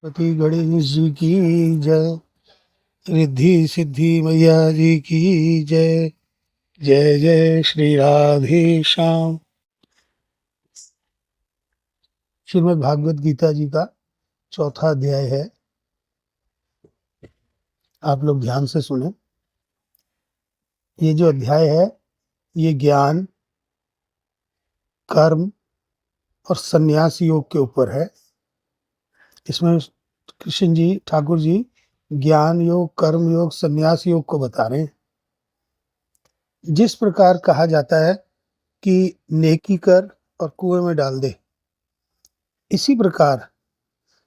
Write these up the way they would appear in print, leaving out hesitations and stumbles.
पति गणेश जी की जय। रिद्धि सिद्धि मैया जी की जय। जय जय श्री राधे श्याम। श्रीमद् भागवत गीता जी का चौथा अध्याय है। आप लोग ध्यान से सुने। ये जो अध्याय है ये ज्ञान, कर्म और संन्यास योग के ऊपर है। इसमें कृष्ण जी, ठाकुर जी ज्ञान योग, कर्म योग, संन्यास योग को बता रहे हैं। जिस प्रकार कहा जाता है कि नेकी कर और कुएं में डाल दे, इसी प्रकार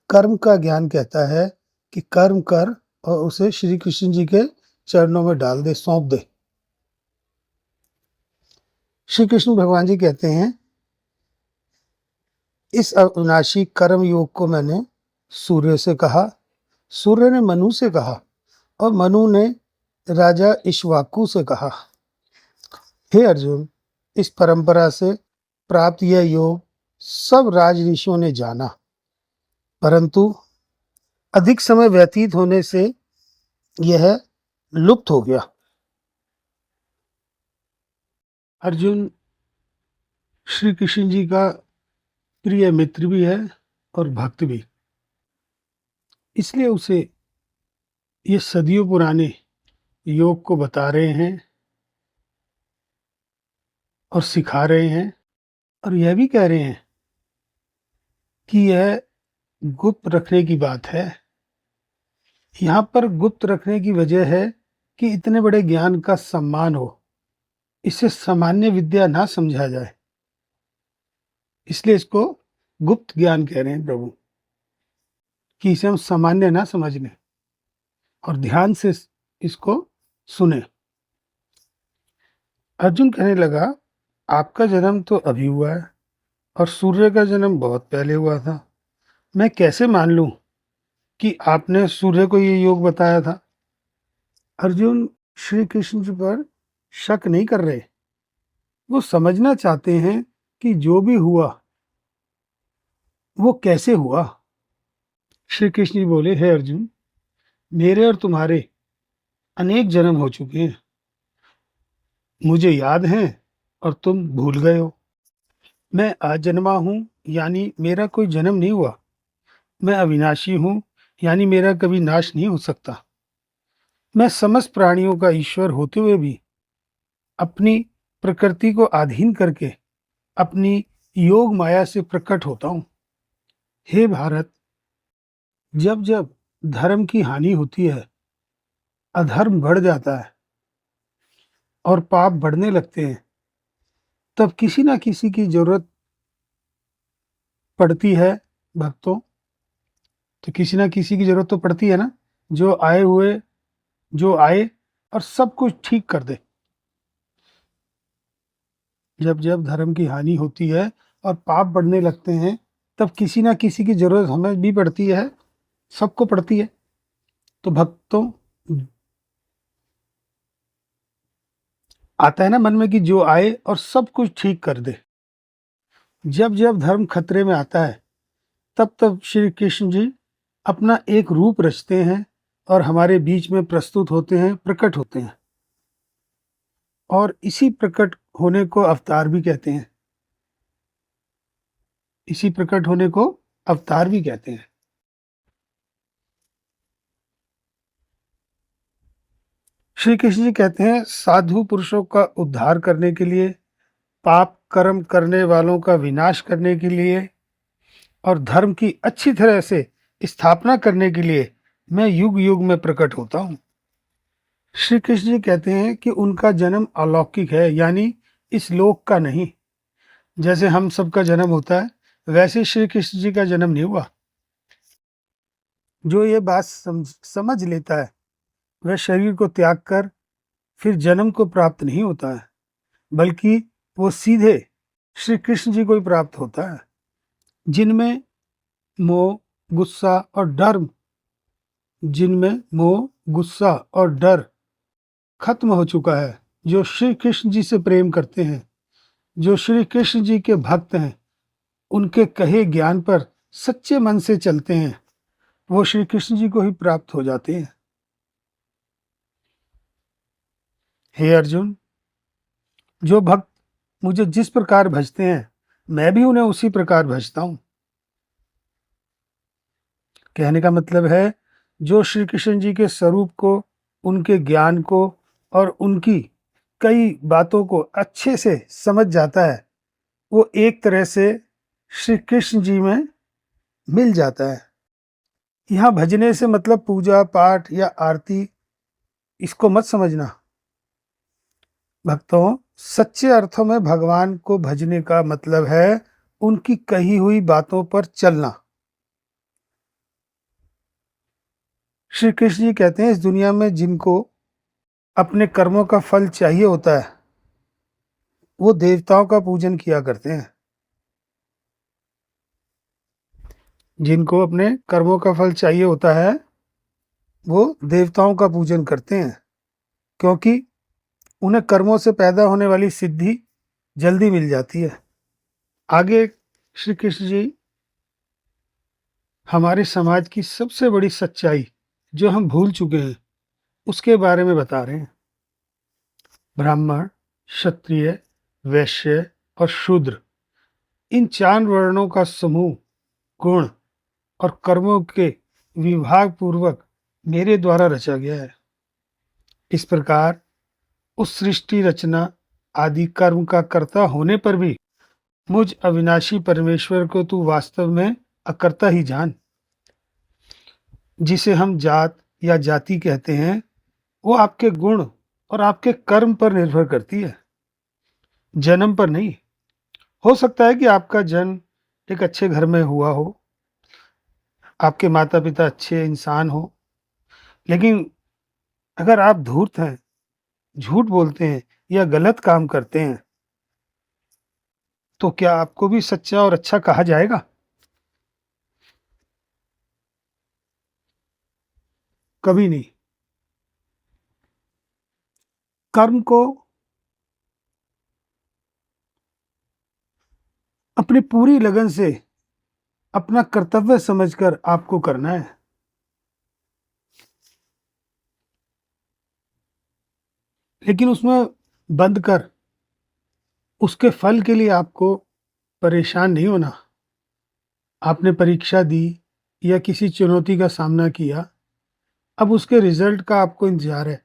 कर्म का ज्ञान कहता है कि कर्म कर और उसे श्री कृष्ण जी के चरणों में डाल दे, सौंप दे। श्री कृष्ण भगवान जी कहते हैं, इस अविनाशी कर्म योग को मैंने सूर्य से कहा, सूर्य ने मनु से कहा और मनु ने राजा इक्ष्वाकु से कहा। हे अर्जुन, इस परंपरा से प्राप्त यह योग सब राज ऋषियों ने जाना, परंतु अधिक समय व्यतीत होने से यह लुप्त हो गया। अर्जुन श्री कृष्ण जी का प्रिय मित्र भी है और भक्त भी, इसलिए उसे ये सदियों पुराने योग को बता रहे हैं और सिखा रहे हैं, और यह भी कह रहे हैं कि यह गुप्त रखने की बात है। यहाँ पर गुप्त रखने की वजह है कि इतने बड़े ज्ञान का सम्मान हो, इसे सामान्य विद्या ना समझा जाए, इसलिए इसको गुप्त ज्ञान कह रहे हैं प्रभु, कि इसे हम सामान्य ना समझ लें और ध्यान से इसको सुने। अर्जुन कहने लगा, आपका जन्म तो अभी हुआ है और सूर्य का जन्म बहुत पहले हुआ था। मैं कैसे मान लूं कि आपने सूर्य को ये योग बताया था? अर्जुन श्री कृष्ण जी पर शक नहीं कर रहे, वो समझना चाहते हैं कि जो भी हुआ वो कैसे हुआ। श्री कृष्ण जी बोले, हे अर्जुन, मेरे और तुम्हारे अनेक जन्म हो चुके हैं, मुझे याद है और तुम भूल गए हो। मैं अजन्मा हूं, यानी मेरा कोई जन्म नहीं हुआ। मैं अविनाशी हूं, यानी मेरा कभी नाश नहीं हो सकता। मैं समस्त प्राणियों का ईश्वर होते हुए भी अपनी प्रकृति को अधीन करके अपनी योग माया से प्रकट होता हूं। हे भारत, जब जब धर्म की हानि होती है, अधर्म बढ़ जाता है और पाप बढ़ने लगते हैं, तब किसी ना किसी की जरूरत पड़ती है भक्तों। तो किसी ना किसी की जरूरत तो पड़ती है ना, जो आए और सब कुछ ठीक कर दे। जब जब धर्म की हानि होती है और पाप बढ़ने लगते हैं, तब किसी ना किसी की जरूरत हमें भी पड़ती है, सबको पड़ती है। तो भक्तों, आता है ना मन में कि जो आए और सब कुछ ठीक कर दे। जब जब धर्म खतरे में आता है, तब तब श्री कृष्ण जी अपना एक रूप रचते हैं और हमारे बीच में प्रस्तुत होते हैं, प्रकट होते हैं। और इसी प्रकट होने को अवतार भी कहते हैं। इसी प्रकट होने को अवतार भी कहते हैं। श्री कृष्ण जी कहते हैं, साधु पुरुषों का उद्धार करने के लिए, पाप कर्म करने वालों का विनाश करने के लिए और धर्म की अच्छी तरह से स्थापना करने के लिए मैं युग युग में प्रकट होता हूँ। श्री कृष्ण जी कहते हैं कि उनका जन्म अलौकिक है, यानी इस लोक का नहीं। जैसे हम सबका जन्म होता है, वैसे श्री कृष्ण जी का जन्म नहीं हुआ। जो ये बात समझ लेता है, वह शरीर को त्याग कर फिर जन्म को प्राप्त नहीं होता है, बल्कि वो सीधे श्री कृष्ण जी को ही प्राप्त होता है, जिनमें मोह, गुस्सा और डर खत्म हो चुका है। जो श्री कृष्ण जी से प्रेम करते हैं, जो श्री कृष्ण जी के भक्त हैं, उनके कहे ज्ञान पर सच्चे मन से चलते हैं वो श्री कृष्ण जी को ही प्राप्त हो जाते हैं। हे अर्जुन, जो भक्त मुझे जिस प्रकार भजते हैं, मैं भी उन्हें उसी प्रकार भजता हूं। कहने का मतलब है, जो श्री कृष्ण जी के स्वरूप को, उनके ज्ञान को और उनकी कई बातों को अच्छे से समझ जाता है, वो एक तरह से श्री कृष्ण जी में मिल जाता है। यहाँ भजने से मतलब पूजा पाठ या आरती, इसको मत समझना। भक्तों, सच्चे अर्थों में भगवान को भजने का मतलब है उनकी कही हुई बातों पर चलना। श्री कृष्ण जी कहते हैं, इस दुनिया में जिनको अपने कर्मों का फल चाहिए होता है, वो देवताओं का पूजन किया करते हैं। जिनको अपने कर्मों का फल चाहिए होता है, वो देवताओं का पूजन करते हैं, क्योंकि उन्हें कर्मों से पैदा होने वाली सिद्धि जल्दी मिल जाती है। आगे श्री कृष्ण जी हमारे समाज की सबसे बड़ी सच्चाई जो हम भूल चुके हैं, उसके बारे में बता रहे हैं। ब्राह्मण, क्षत्रिय, वैश्य और शूद्र, इन 4 वर्णों का समूह गुण और कर्मों के विभाग पूर्वक मेरे द्वारा रचा गया है। इस प्रकार उस सृष्टि रचना आदि कर्म का कर्ता होने पर भी मुझ अविनाशी परमेश्वर को तू वास्तव में अकर्ता ही जान। जिसे हम जात या जाति कहते हैं, वो आपके गुण और आपके कर्म पर निर्भर करती है, जन्म पर नहीं। हो सकता है कि आपका जन्म एक अच्छे घर में हुआ हो, आपके माता पिता अच्छे इंसान हो, लेकिन अगर आप धूर्त हैं, झूठ बोलते हैं या गलत काम करते हैं, तो क्या आपको भी सच्चा और अच्छा कहा जाएगा? कभी नहीं। कर्म को अपनी पूरी लगन से अपना कर्तव्य समझकर आपको करना है। लेकिन उसमें बंद कर उसके फल के लिए आपको परेशान नहीं होना। आपने परीक्षा दी या किसी चुनौती का सामना किया, अब उसके रिजल्ट का आपको इंतजार है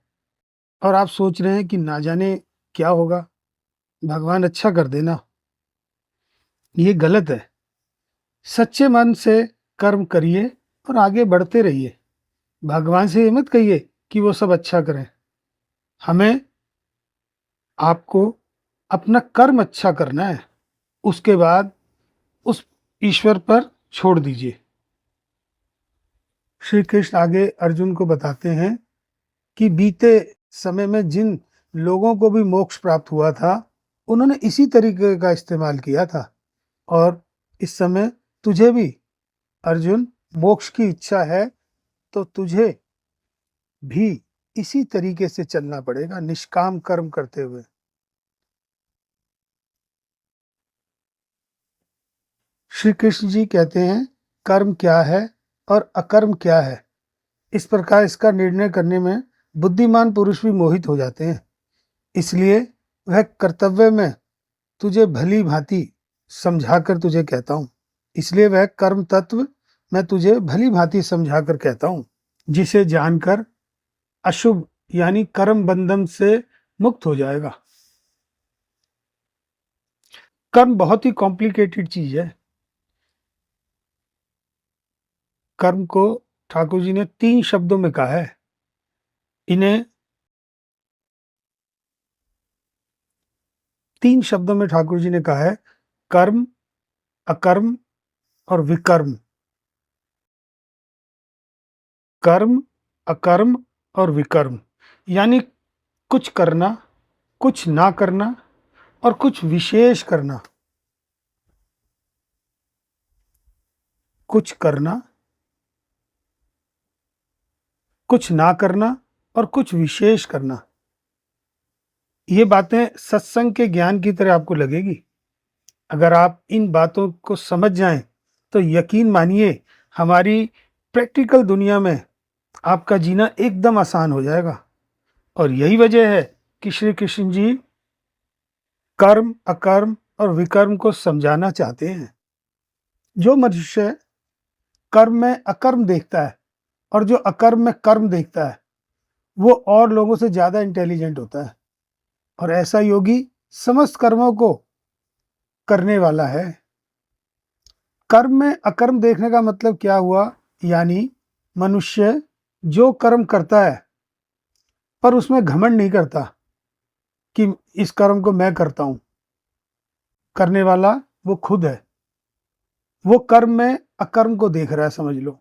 और आप सोच रहे हैं कि ना जाने क्या होगा, भगवान अच्छा कर देना। ये गलत है। सच्चे मन से कर्म करिए और आगे बढ़ते रहिए। भगवान से ये मत कहिए कि वो सब अच्छा करें। हमें आपको अपना कर्म अच्छा करना है, उसके बाद उस ईश्वर पर छोड़ दीजिए। श्री कृष्ण आगे अर्जुन को बताते हैं कि बीते समय में जिन लोगों को भी मोक्ष प्राप्त हुआ था, उन्होंने इसी तरीके का इस्तेमाल किया था, और इस समय तुझे भी अर्जुन मोक्ष की इच्छा है, तो तुझे भी इसी तरीके से चलना पड़ेगा, निष्काम कर्म करते हुए। श्री कृष्ण जी कहते हैं, कर्म क्या है और अकर्म क्या है, इस प्रकार इसका निर्णय करने में बुद्धिमान पुरुष भी मोहित हो जाते हैं। इसलिए वह कर्तव्य में तुझे भली भांति समझाकर तुझे कहता हूं। इसलिए वह कर्म तत्व मैं तुझे भली भांति समझाकर कहता हूं, जिसे जानकर अशुभ यानी कर्म बंधन से मुक्त हो जाएगा। कर्म बहुत ही कॉम्प्लिकेटेड चीज है। कर्म को ठाकुर जी ने 3 शब्दों में कहा है। इन्हें 3 शब्दों में ठाकुर जी ने कहा है, कर्म, अकर्म और विकर्म। कर्म, अकर्म और विकर्म, यानी कुछ करना, कुछ ना करना और कुछ विशेष करना। कुछ करना, कुछ ना करना और कुछ विशेष करना। ये बातें सत्संग के ज्ञान की तरह आपको लगेगी। अगर आप इन बातों को समझ जाएं, तो यकीन मानिए हमारी प्रैक्टिकल दुनिया में आपका जीना एकदम आसान हो जाएगा। और यही वजह है कि श्री कृष्ण जी कर्म, अकर्म और विकर्म को समझाना चाहते हैं। जो मनुष्य कर्म में अकर्म देखता है और जो अकर्म में कर्म देखता है, वो और लोगों से ज्यादा इंटेलिजेंट होता है। और ऐसा योगी समस्त कर्मों को करने वाला है। कर्म में अकर्म देखने का मतलब क्या हुआ? यानी मनुष्य जो कर्म करता है पर उसमें घमंड नहीं करता कि इस कर्म को मैं करता हूं। करने वाला वो खुद है। वो कर्म में अकर्म को देख रहा है, समझ लो।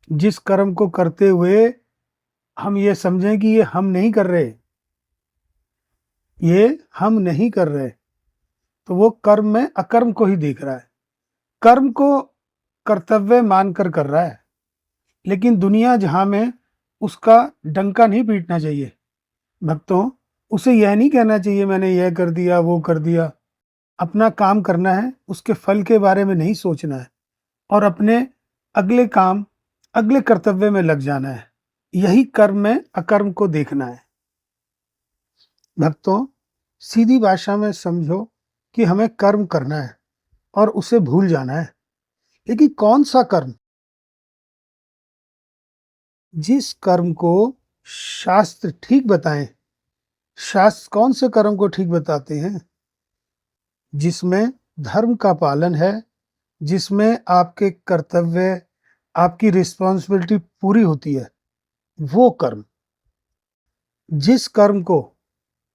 जिस कर्म को करते हुए हम ये समझें कि ये हम नहीं कर रहे, ये हम नहीं कर रहे, तो वो कर्म में अकर्म को ही देख रहा है। कर्म को कर्तव्य मानकर कर रहा है। लेकिन दुनिया जहां में उसका डंका नहीं पीटना चाहिए भक्तों। उसे यह नहीं कहना चाहिए मैंने यह कर दिया, वो कर दिया। अपना काम करना है, उसके फल के बारे में नहीं सोचना है और अपने अगले काम, अगले कर्तव्य में लग जाना है। यही कर्म में अकर्म को देखना है। भक्तों, सीधी भाषा में समझो कि हमें कर्म करना है और उसे भूल जाना है। लेकिन कौन सा कर्म? जिस कर्म को शास्त्र ठीक बताएं। शास्त्र कौन से कर्म को ठीक बताते हैं? जिसमें धर्म का पालन है, जिसमें आपके कर्तव्य, आपकी रिस्पॉन्सिबिलिटी पूरी होती है, वो कर्म। जिस कर्म को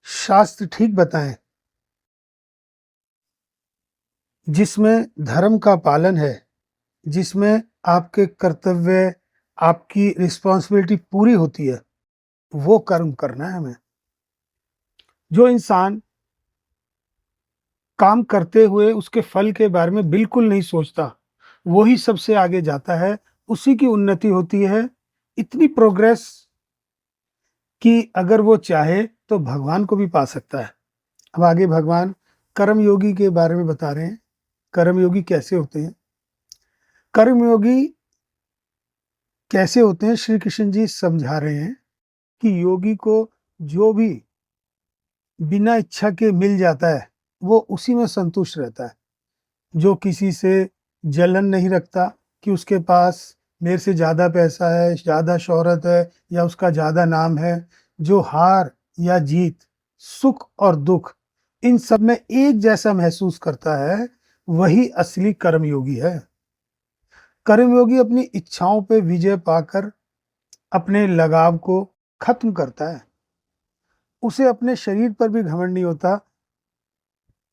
शास्त्र ठीक बताएं, जिसमें धर्म का पालन है, जिसमें आपके कर्तव्य, आपकी रिस्पॉन्सिबिलिटी पूरी होती है, वो कर्म करना है हमें। जो इंसान काम करते हुए उसके फल के बारे में बिल्कुल नहीं सोचता, वही सबसे आगे जाता है, उसी की उन्नति होती है। इतनी प्रोग्रेस कि अगर वो चाहे तो भगवान को भी पा सकता है। अब आगे भगवान कर्मयोगी के बारे में बता रहे हैं। कर्मयोगी कैसे होते हैं? कर्मयोगी कैसे होते हैं श्री कृष्ण जी समझा रहे हैं कि योगी को जो भी बिना इच्छा के मिल जाता है, वो उसी में संतुष्ट रहता है। जो किसी से जलन नहीं रखता कि उसके पास मेरे से ज़्यादा पैसा है, ज़्यादा शोहरत है या उसका ज़्यादा नाम है। जो हार या जीत, सुख और दुख, इन सब में एक जैसा महसूस करता है, वही असली कर्मयोगी है। कर्मयोगी अपनी इच्छाओं पे विजय पाकर अपने लगाव को खत्म करता है। उसे अपने शरीर पर भी घमंड नहीं होता,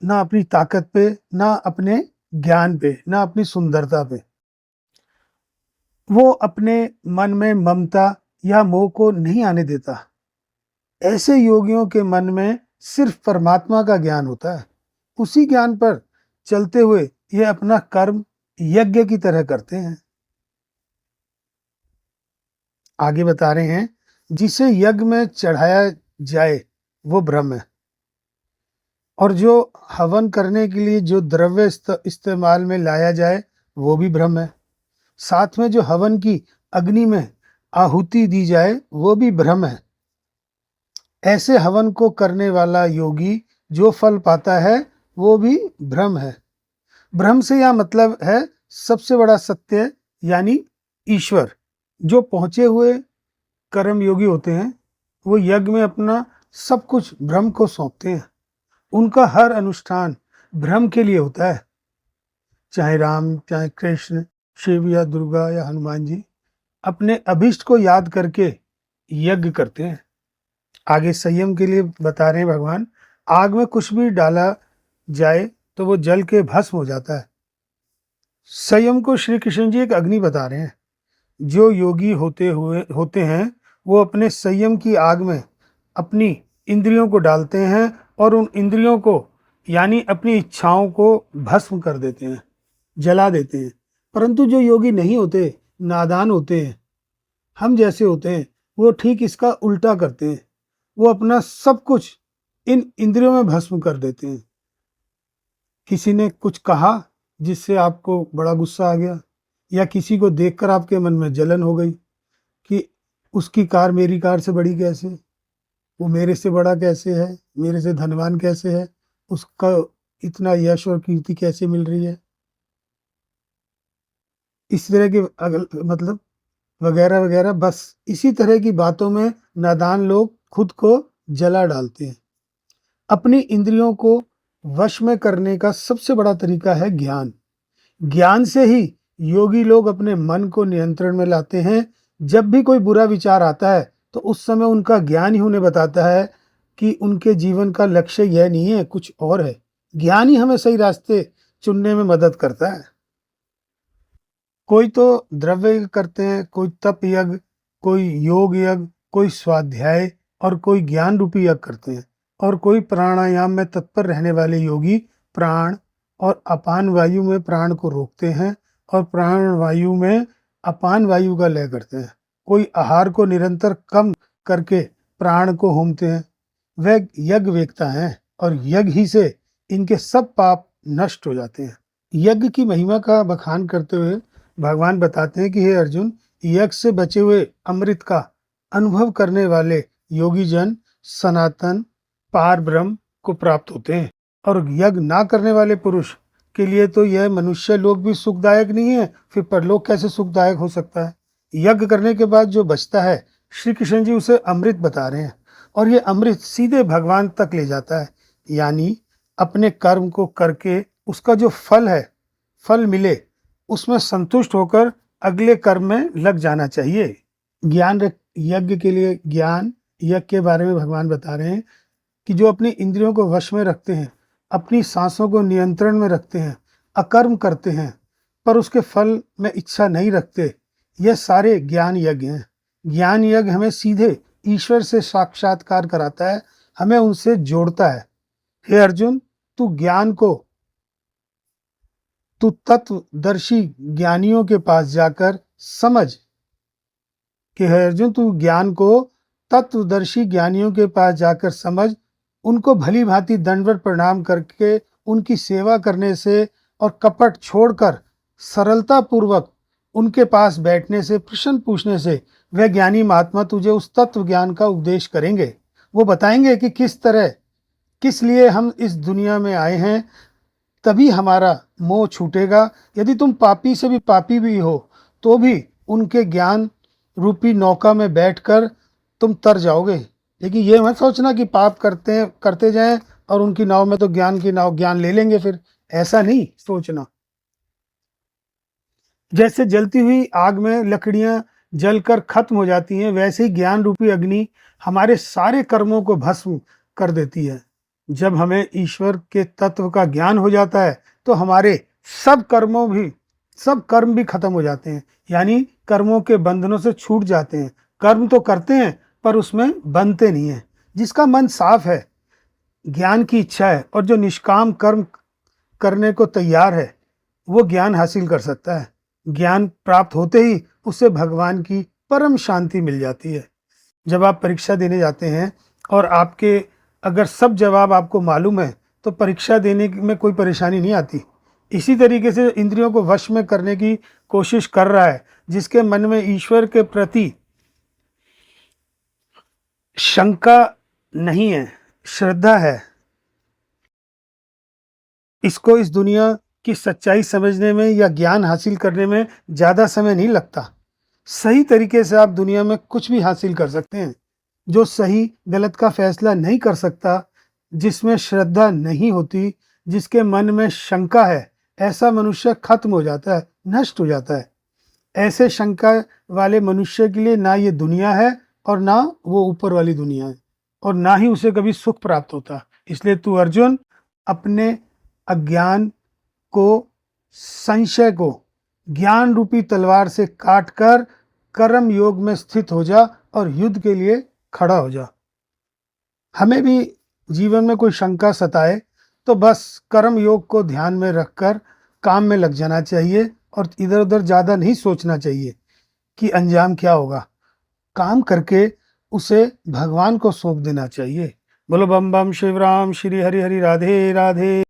ना अपनी ताकत पे, ना अपने ज्ञान पे, ना अपनी सुंदरता पे। वो अपने मन में ममता या मोह को नहीं आने देता। ऐसे योगियों के मन में सिर्फ परमात्मा का ज्ञान होता है। उसी ज्ञान पर चलते हुए ये अपना कर्म यज्ञ की तरह करते हैं। आगे बता रहे हैं, जिसे यज्ञ में चढ़ाया जाए वो ब्रह्म है। और जो हवन करने के लिए जो द्रव्य इस्तेमाल में लाया जाए वो भी ब्रह्म है। साथ में जो हवन की अग्नि में आहुति दी जाए वो भी ब्रह्म है। ऐसे हवन को करने वाला योगी जो फल पाता है वो भी ब्रह्म है। ब्रह्म से यह मतलब है सबसे बड़ा सत्य, यानी ईश्वर। जो पहुंचे हुए कर्म योगी होते हैं वो यज्ञ में अपना सब कुछ ब्रह्म को सौंपते हैं। उनका हर अनुष्ठान ब्रह्म के लिए होता है। चाहे राम, चाहे कृष्ण, शिव या दुर्गा या हनुमान जी अपने अभिष्ट को याद करके यज्ञ करते हैं। आगे संयम के लिए बता रहे हैं भगवान, आग में कुछ भी डाला जाए तो वो जल के भस्म हो जाता है। संयम को श्री कृष्ण जी एक अग्नि बता रहे हैं। जो योगी होते हैं वो अपने संयम की आग में अपनी इंद्रियों को डालते हैं और उन इंद्रियों को, यानी अपनी इच्छाओं को भस्म कर देते हैं, जला देते हैं। परंतु जो योगी नहीं होते, नादान होते हैं, हम जैसे होते हैं, वो ठीक इसका उल्टा करते हैं। वो अपना सब कुछ इन इंद्रियों में भस्म कर देते हैं। किसी ने कुछ कहा जिससे आपको बड़ा गुस्सा आ गया, या किसी को देखकर आपके मन में जलन हो गई कि उसकी कार मेरी कार से बड़ी कैसे, वो मेरे से बड़ा कैसे है, मेरे से धनवान कैसे है, उसका इतना यश और कीर्ति कैसे मिल रही है, इस तरह के मतलब वगैरह वगैरह। बस इसी तरह की बातों में नादान लोग खुद को जला डालते हैं। अपनी इंद्रियों को वश में करने का सबसे बड़ा तरीका है ज्ञान। ज्ञान से ही योगी लोग अपने मन को नियंत्रण में लाते हैं। जब भी कोई बुरा विचार आता है तो उस समय उनका ज्ञान ही उन्हें बताता है कि उनके जीवन का लक्ष्य यह नहीं है, कुछ और है। ज्ञान ही हमें सही रास्ते चुनने में मदद करता है। कोई तो द्रव्य यज्ञ करते हैं, कोई तप यज्ञ, कोई योग यज्ञ, कोई स्वाध्याय और कोई ज्ञान रूपी यज्ञ करते हैं। और कोई प्राणायाम में तत्पर रहने वाले योगी प्राण और अपान वायु में प्राण को रोकते हैं और प्राण वायु में अपान वायु का लय करते हैं। कोई आहार को निरंतर कम करके प्राण को होमते हैं। वह यज्ञ वेखता है और यज्ञ ही से इनके सब पाप नष्ट हो जाते हैं। यज्ञ की महिमा का बखान करते हुए भगवान बताते हैं कि हे अर्जुन, यज्ञ से बचे हुए अमृत का अनुभव करने वाले योगी जन सनातन पार ब्रह्म को प्राप्त होते हैं। और यज्ञ ना करने वाले पुरुष के लिए तो यह मनुष्य लोक भी सुखदायक नहीं है, फिर परलोक कैसे सुखदायक हो सकता है। यज्ञ करने के बाद जो बचता है, श्री कृष्ण जी उसे अमृत बता रहे हैं और ये अमृत सीधे भगवान तक ले जाता है। यानी अपने कर्म को करके उसका जो फल है, फल मिले, उसमें संतुष्ट होकर अगले कर्म में लग जाना चाहिए। ज्ञान यज्ञ के लिए ज्ञान यज्ञ के बारे में भगवान बता रहे हैं कि जो अपनी इंद्रियों को वश में रखते हैं, अपनी सांसों को नियंत्रण में रखते हैं, अकर्म करते हैं पर उसके फल में इच्छा नहीं रखते, यह सारे ज्ञान यज्ञ हैं। ज्ञान यज्ञ हमें सीधे ईश्वर से साक्षात्कार कराता है, हमें उनसे जोड़ता है। हे अर्जुन, तू तत्वदर्शी ज्ञानियों के पास जाकर समझ कि हे अर्जुन, तू ज्ञान को तत्वदर्शी ज्ञानियों के पास जाकर समझ। उनको भली भांति दंडवत प्रणाम करके उनकी सेवा करने से और कपट छोड़कर सरलता पूर्वक उनके पास बैठने से, प्रश्न पूछने से वह ज्ञानी महात्मा तुझे उस तत्व ज्ञान का उपदेश करेंगे। वो बताएंगे कि किस तरह, किस लिए हम इस दुनिया में आए हैं, तभी हमारा मोह छूटेगा। यदि तुम पापी से भी पापी भी हो तो भी उनके ज्ञान रूपी नौका में बैठकर तुम तर जाओगे। लेकिन ये मत सोचना कि पाप करते जाएं और उनकी नाव में तो ज्ञान ले लेंगे, फिर ऐसा नहीं सोचना। जैसे जलती हुई आग में लकड़ियां जलकर खत्म हो जाती हैं, वैसे ही ज्ञान रूपी अग्नि हमारे सारे कर्मों को भस्म कर देती है। जब हमें ईश्वर के तत्व का ज्ञान हो जाता है तो हमारे सब कर्म भी खत्म हो जाते हैं, यानी कर्मों के बंधनों से छूट जाते हैं। कर्म तो करते हैं पर उसमें बंधते नहीं है। जिसका मन साफ है, ज्ञान की इच्छा है और जो निष्काम कर्म करने को तैयार है, वो ज्ञान हासिल कर सकता है। ज्ञान प्राप्त होते ही उसे भगवान की परम शांति मिल जाती है। जब आप परीक्षा देने जाते हैं और आपके अगर सब जवाब आपको मालूम है तो परीक्षा देने में कोई परेशानी नहीं आती। इसी तरीके से इंद्रियों को वश में करने की कोशिश कर रहा है, जिसके मन में ईश्वर के प्रति शंका नहीं है, श्रद्धा है, इसको इस दुनिया की सच्चाई समझने में या ज्ञान हासिल करने में ज़्यादा समय नहीं लगता। सही तरीके से आप दुनिया में कुछ भी हासिल कर सकते हैं। जो सही गलत का फैसला नहीं कर सकता, जिसमें श्रद्धा नहीं होती, जिसके मन में शंका है, ऐसा मनुष्य खत्म हो जाता है, नष्ट हो जाता है। ऐसे शंका वाले मनुष्य के लिए ना ये दुनिया है और ना वो ऊपर वाली दुनिया है, और ना ही उसे कभी सुख प्राप्त होता। इसलिए तू अर्जुन अपने अज्ञान को, संशय को ज्ञान रूपी तलवार से काट कर कर्म योग में स्थित हो जा और युद्ध के लिए खड़ा हो जा। हमें भी जीवन में कोई शंका सताए तो बस कर्म योग को ध्यान में रखकर काम में लग जाना चाहिए और इधर उधर ज़्यादा नहीं सोचना चाहिए कि अंजाम क्या होगा। काम करके उसे भगवान को सौंप देना चाहिए। बोलो बम बम शिवराम, श्री हरि हरि, राधे राधे।